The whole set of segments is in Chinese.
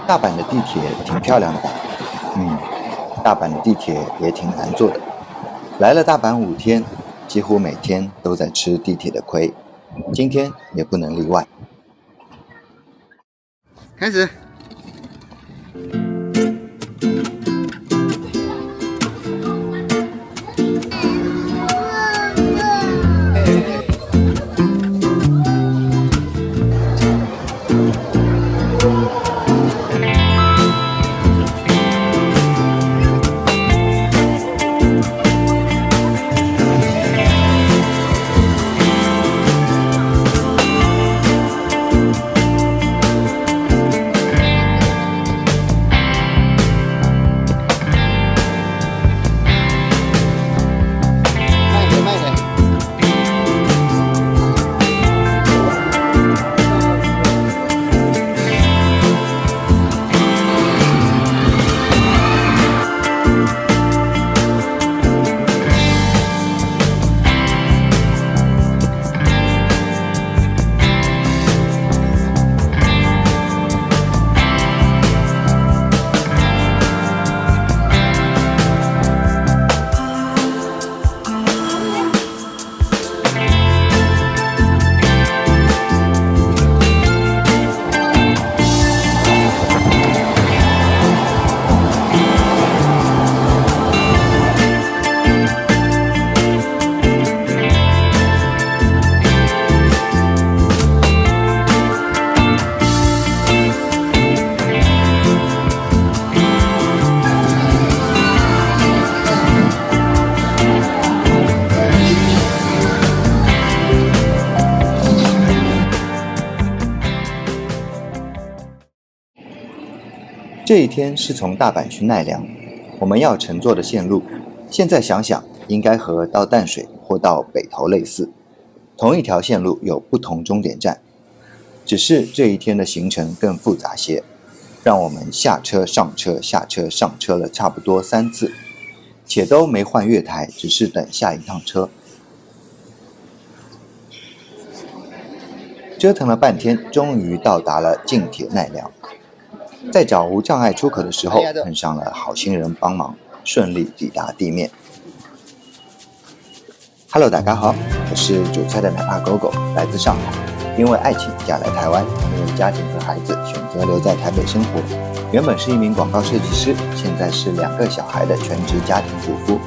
大阪的地铁挺漂亮的吧？大阪的地铁也挺难坐的。来了大阪5天，几乎每天都在吃地铁的亏，今天也不能例外。开始。这一天是从大阪去奈良，我们要乘坐的线路，现在想想应该和到淡水或到北投类似，同一条线路有不同终点站，只是这一天的行程更复杂些，让我们下车上车下车上车了差不多3次，且都没换月台，只是等下一趟车。折腾了半天，终于到达了近铁奈良。在找无障碍出口的时候，碰上了好心人帮忙，顺利抵达地面。Hello， 大家好，我是煮菜的奶爸狗狗，来自上海，因为爱情嫁来台湾，因为家庭和孩子选择留在台北生活。原本是一名广告设计师，现在是2个小孩的全职家庭主妇，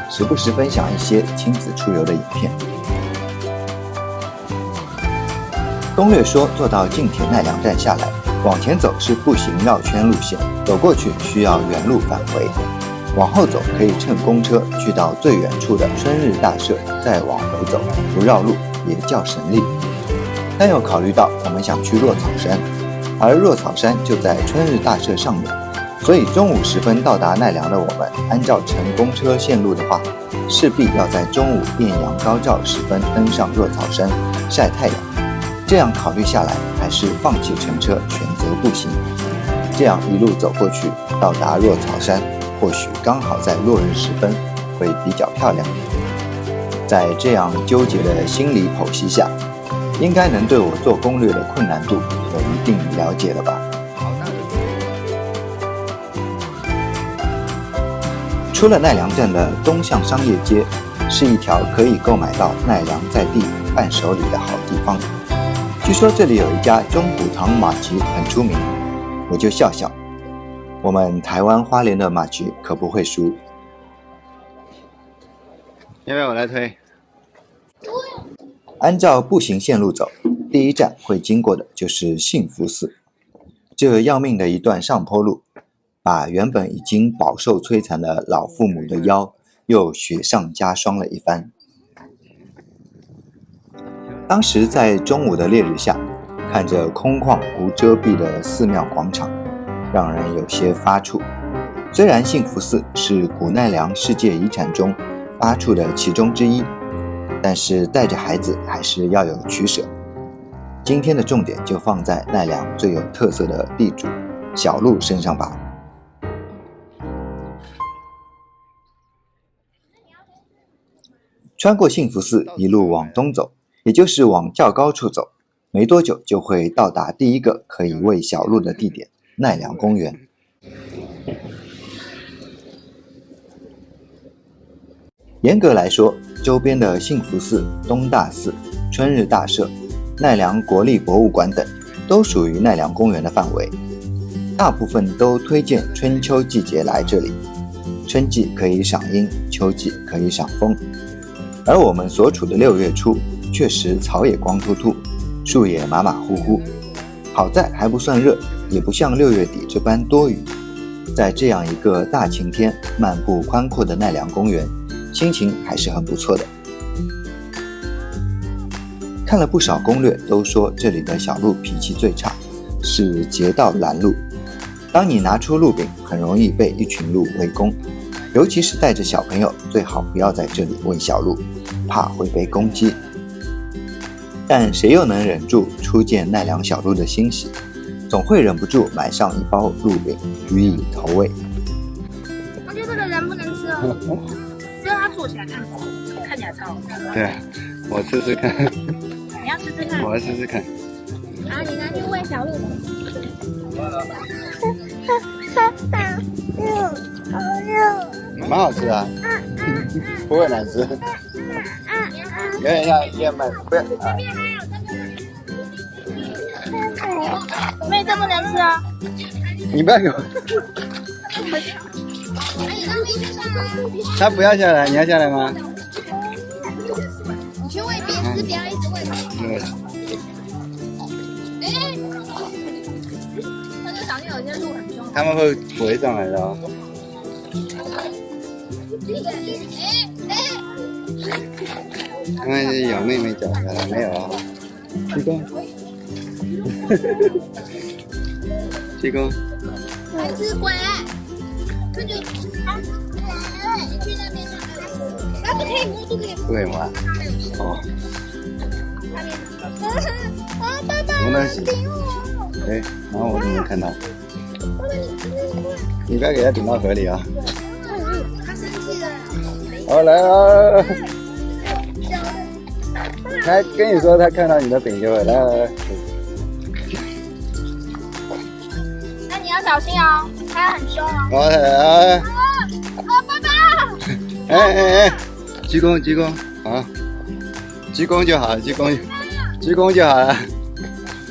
时不时分享一些亲子出游的影片。攻略说，坐到近铁奈良站下来，往前走是步行绕圈路线，走过去需要原路返回，往后走可以乘公车去到最远处的春日大社，再往回走，不绕路，也较省力。但又考虑到我们想去若草山，而若草山就在春日大社上面，所以中午时分到达奈良的我们，按照乘公车线路的话，势必要在中午艳阳高照时分登上若草山晒太阳。这样考虑下来，还是放弃乘车，选择步行。这样一路走过去，到达若草山，或许刚好在落日时分，会比较漂亮。在这样纠结的心理剖析下，应该能对我做攻略的困难度有一定了解了吧？出了奈良站的东向商业街，是一条可以购买到奈良在地伴手礼的好地方。据说这里有一家中古堂马吉很出名，我就笑笑，我们台湾花莲的马吉可不会输。要不要我来推？按照步行线路走，第一站会经过的就是幸福寺。这要命的一段上坡路，把原本已经饱受摧残的老父母的腰又雪上加霜了一番。当时在中午的烈日下，看着空旷无遮蔽的寺庙广场，让人有些发怵。虽然幸福寺是古奈良世界遗产中8处的其中之一，但是带着孩子还是要有取舍。今天的重点就放在奈良最有特色的地主小鹿身上吧。穿过幸福寺，一路往东走，也就是往较高处走，没多久就会到达第一个可以喂小鹿的地点，奈良公园。严格来说，周边的幸福寺、东大寺、春日大社、奈良国立博物馆等都属于奈良公园的范围，大部分都推荐春秋季节来这里。春季可以赏樱，秋季可以赏枫。而我们所处的6月初，确实草也光秃秃，树也马马虎虎，好在还不算热，也不像6月底这般多雨。在这样一个大晴天，漫步宽阔的奈良公园，心情还是很不错的。看了不少攻略，都说这里的小鹿脾气最差，是劫道拦路。当你拿出鹿饼，很容易被一群鹿围攻，尤其是带着小朋友，最好不要在这里喂小鹿，怕会被攻击。但谁又能忍住初见奈良小鹿的欣喜，总会忍不住买上一包鹿饼予以投喂。我觉得这个人不能吃哦，只有它做起来看起来超好看。对，我试试看。你要试试看？我要试试看。啊，你拿去喂小鹿。蛮好吃啊，不会难吃。有点像燕麦，不是。妹，这不能吃啊！你不要给我。他不要下来，你要下来吗？你去喂别只，不要一直喂它。对。但是小心有些鹿很凶。他们会围上来的哦。看看有妹妹脚的没有啊？鞠躬。鞠躬。还吃鬼？那就你去那边那不可以摸，不可以摸。不可以摸。哦。爸爸，什么东西？顶我！哎，然后我怎么能看到？你不要给它顶到河里啊！他生气了。好，来啊！他跟你说他看到你的饼就会来。那你要小心哦，他很凶哦。好来啊！爸爸！哎，鞠躬鞠躬，好，鞠躬就好，鞠躬就好了。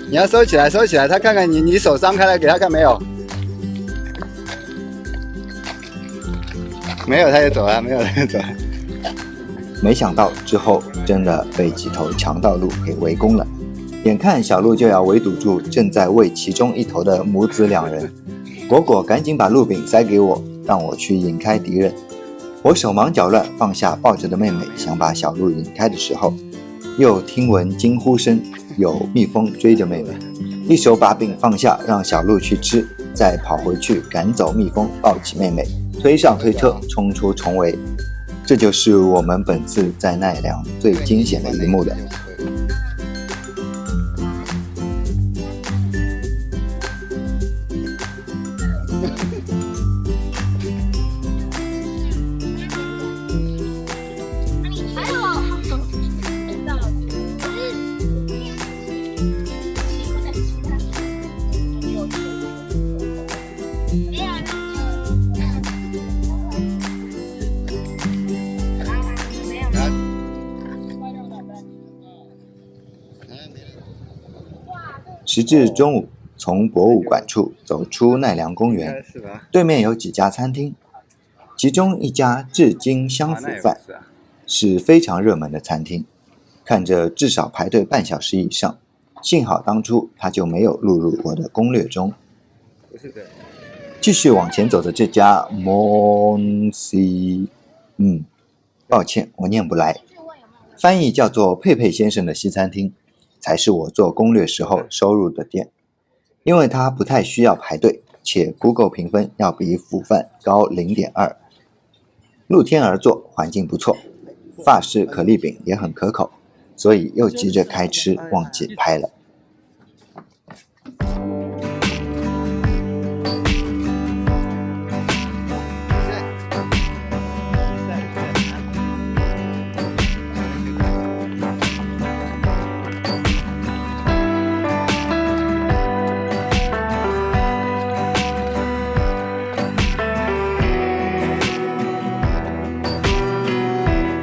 你要收起来，收起来，他看看你手张开来给他看没有？没有他就走了，没有他就走了。没想到之后真的被几头强盗鹿给围攻了，眼看小鹿就要围堵住正在喂其中一头的母子2人，果果赶紧把鹿饼塞给我，让我去引开敌人。我手忙脚乱放下抱着的妹妹，想把小鹿引开的时候，又听闻惊呼声，有蜜蜂追着妹妹，一手把饼放下让小鹿去吃，再跑回去赶走蜜蜂，抱起妹妹推上推车冲出重围。这就是我们本次在奈良最惊险的一幕了。时至中午，从博物馆处走出奈良公园，对面有几家餐厅，其中一家至今香腐饭是非常热门的餐厅，看着至少排队半小时以上，幸好当初它就没有录入我的攻略中。继续往前走的这家 Monsi， 抱歉我念不来，翻译叫做佩佩先生的西餐厅，才是我做攻略时候收入的店，因为它不太需要排队，且 Google 评分要比腐饭高 0.2， 露天而坐，环境不错，法式可丽饼也很可口，所以又急着开吃，忘记拍了。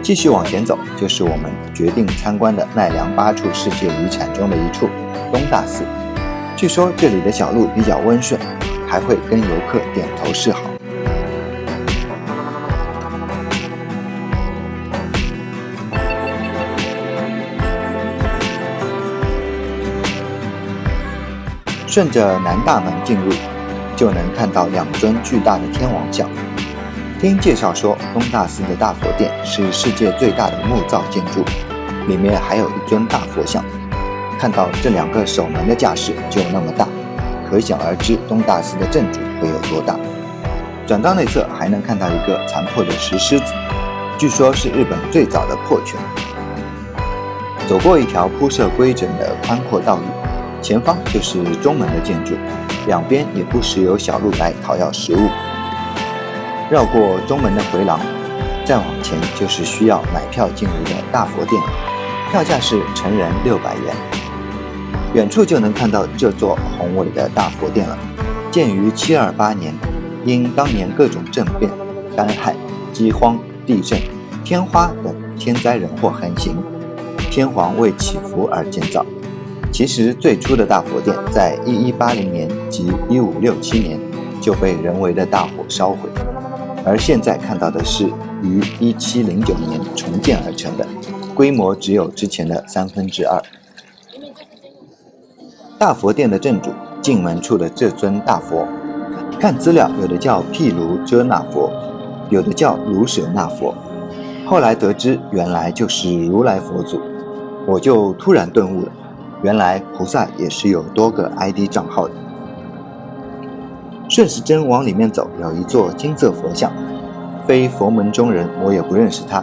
继续往前走，就是我们决定参观的奈良8处世界遗产中的一处东大寺。据说这里的小路比较温顺，还会跟游客点头示好。顺着南大门进入，就能看到2尊巨大的天王像。听介绍说，东大寺的大佛殿是世界最大的木造建筑，里面还有一尊大佛像。看到这2个守门的架势就那么大，可想而知东大寺的正主会有多大。转到内侧还能看到一个残破的石狮子，据说是日本最早的破犬。走过一条铺设规整的宽阔道路，前方就是中门的建筑，两边也不时有小路来讨要食物。绕过中门的回廊，再往前就是需要买票进入的大佛殿，票价是成人600元。远处就能看到这座宏伟的大佛殿了。建于728年，因当年各种政变、干旱、饥荒、地震、天花等天灾人祸横行，天皇为祈福而建造。其实最初的大佛殿在1180年及1567年就被人为的大火烧毁，而现在看到的是于1709年重建而成的，规模只有之前的2/3。大佛殿的正主进门处的这尊大佛，看资料有的叫毗卢遮那佛，有的叫卢舍那佛，后来得知原来就是如来佛祖，我就突然顿悟了，原来菩萨也是有多个 ID 账号的。顺时针往里面走，有一座金色佛像，非佛门中人我也不认识他，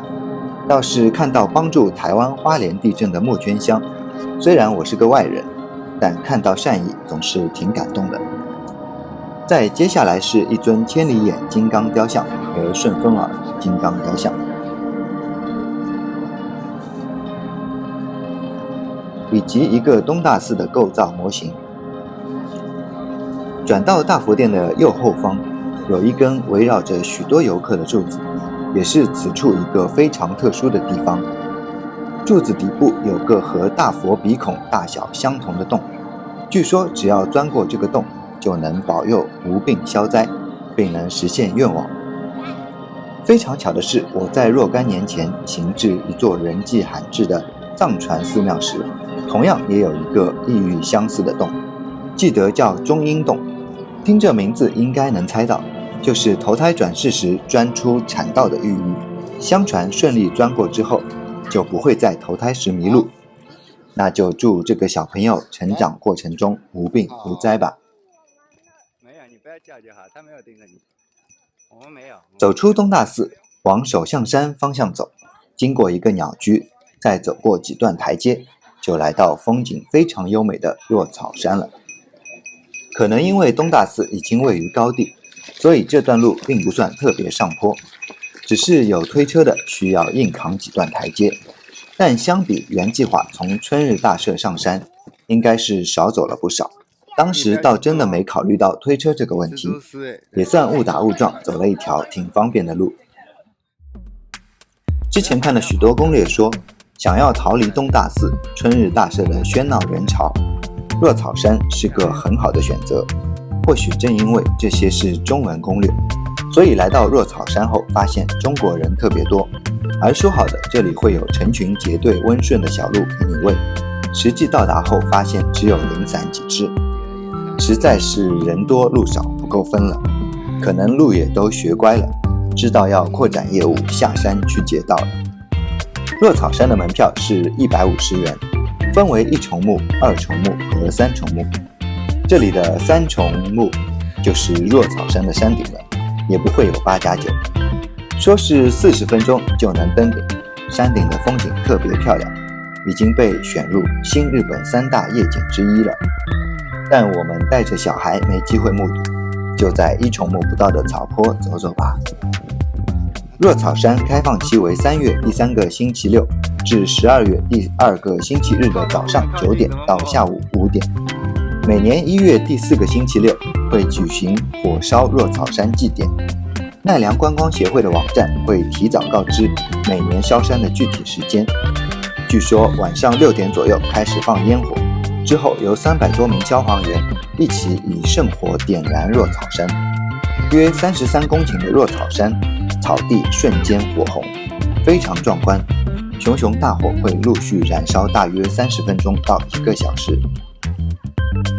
倒是看到帮助台湾花莲地震的募捐箱，虽然我是个外人，但看到善意总是挺感动的。再接下来是一尊千里眼金刚雕像和顺风耳金刚雕像，以及一个东大寺的构造模型。转到大佛殿的右后方，有一根围绕着许多游客的柱子，也是此处一个非常特殊的地方。柱子底部有个和大佛鼻孔大小相同的洞，据说只要钻过这个洞，就能保佑无病消灾，并能实现愿望。非常巧的是，我在若干年前行至一座人迹罕至的藏传寺庙时，同样也有一个意喻相似的洞，记得叫中阴洞。听这名字应该能猜到，就是投胎转世时钻出产道的寓意。相传顺利钻过之后，就不会在投胎时迷路。那就祝这个小朋友成长过程中无病无灾吧。没有，你不要叫就好，他没有盯着你。我们没有。走出东大寺，往首相山方向走，经过一个鸟居，再走过几段台阶，就来到风景非常优美的若草山了。可能因为东大寺已经位于高地，所以这段路并不算特别上坡，只是有推车的需要硬扛几段台阶，但相比原计划从春日大社上山，应该是少走了不少。当时倒真的没考虑到推车这个问题，也算误打误撞走了一条挺方便的路。之前看了许多攻略说，想要逃离东大寺、春日大社的喧闹人潮，若草山是个很好的选择。或许正因为这些是中文攻略，所以来到若草山后发现中国人特别多，而说好的这里会有成群结队温顺的小路给你喂，实际到达后发现只有零散几只，实在是人多路少不够分了。可能路也都学乖了，知道要扩展业务下山去借道了。若草山的门票是150元，分为1重目、2重目和3重目。这里的3重目就是若草山的山顶了，也不会有8+9。说是40分钟就能登顶，山顶的风景特别漂亮，已经被选入新日本3大夜景之一了。但我们带着小孩没机会目睹，就在1重目不到的草坡走走吧。若草山开放期为3月第3个星期六至12月第2个星期日的早上9点到下午5点。每年1月第4个星期六会举行火烧若草山祭典，奈良观光协会的网站会提早告知每年烧山的具体时间。据说晚上6点左右开始放烟火，之后由300多名消防员一起以圣火点燃若草山。约33公顷的若草山，草地瞬间火红，非常壮观。熊熊大火会陆续燃烧大约30分钟到1个小时。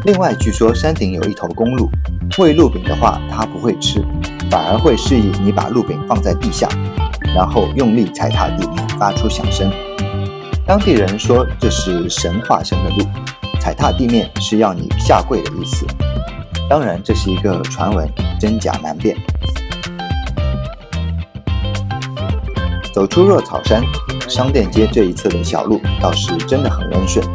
另外，据说山顶有一头公鹿，喂鹿饼的话它不会吃，反而会示意你把鹿饼放在地下，然后用力踩踏地面发出响声。当地人说这是神化身的鹿，踩踏地面是要你下跪的意思。当然这是一个传闻，真假难辨。走出若草山，商店街这一侧的小路倒是真的很温顺。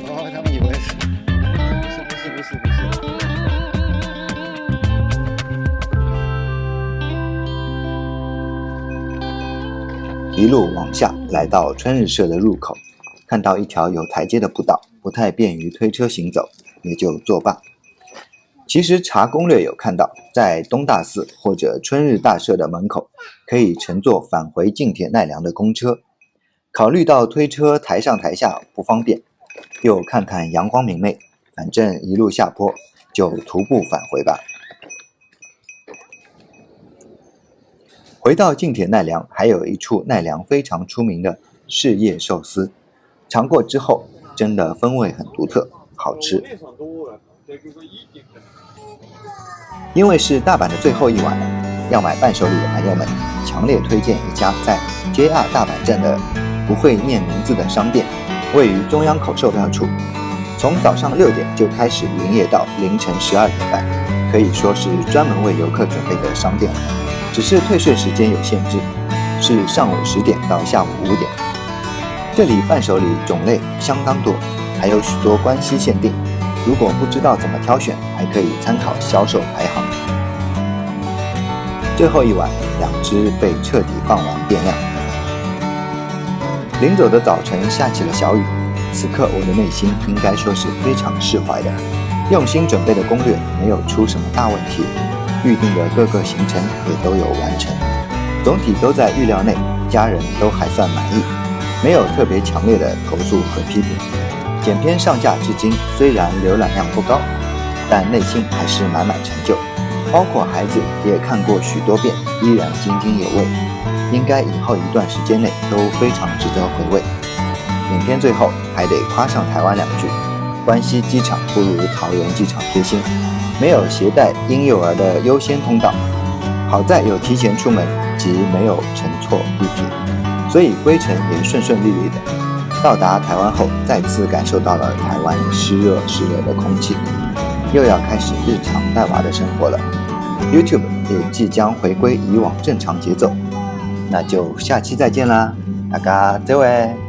哦，他们以为是，不是。一路往下来到春日社的入口，看到一条有台阶的步道，不太便于推车行走，也就作罢。其实查攻略有看到，在东大寺或者春日大社的门口，可以乘坐返回近铁奈良的公车。考虑到推车抬上抬下不方便，又看看阳光明媚，反正一路下坡，就徒步返回吧。回到近铁奈良，还有一处奈良非常出名的柿叶寿司，尝过之后真的风味很独特，好吃。因为是大阪的最后一晚了，要买伴手礼的朋友们，强烈推荐一家在 JR 大阪站的不会念名字的商店，位于中央口售票处，从早上6点就开始营业到凌晨12点半，可以说是专门为游客准备的商店了。只是退税时间有限制，是上午10点到下午5点。这里伴手礼种类相当多，还有许多关西限定，如果不知道怎么挑选，还可以参考销售排行。最后一碗，2只被彻底放完变亮。临走的早晨下起了小雨，此刻我的内心应该说是非常释怀的，用心准备的攻略没有出什么大问题，预定的各个行程也都有完成，总体都在预料内，家人都还算满意，没有特别强烈的投诉和批评。剪片上架至今，虽然浏览量不高，但内心还是满满成就，包括孩子也看过许多遍，依然津津有味，应该以后一段时间内都非常值得回味。影片最后还得夸上台湾2句，关西机场不如桃园机场贴心，没有携带婴幼儿的优先通道，好在有提前出门及没有乘错地铁，所以归程也顺顺利利的。到达台湾后，再次感受到了台湾湿热的空气，又要开始日常带娃的生活了。YouTube 也即将回归以往正常节奏，那就下期再见啦，大家再会。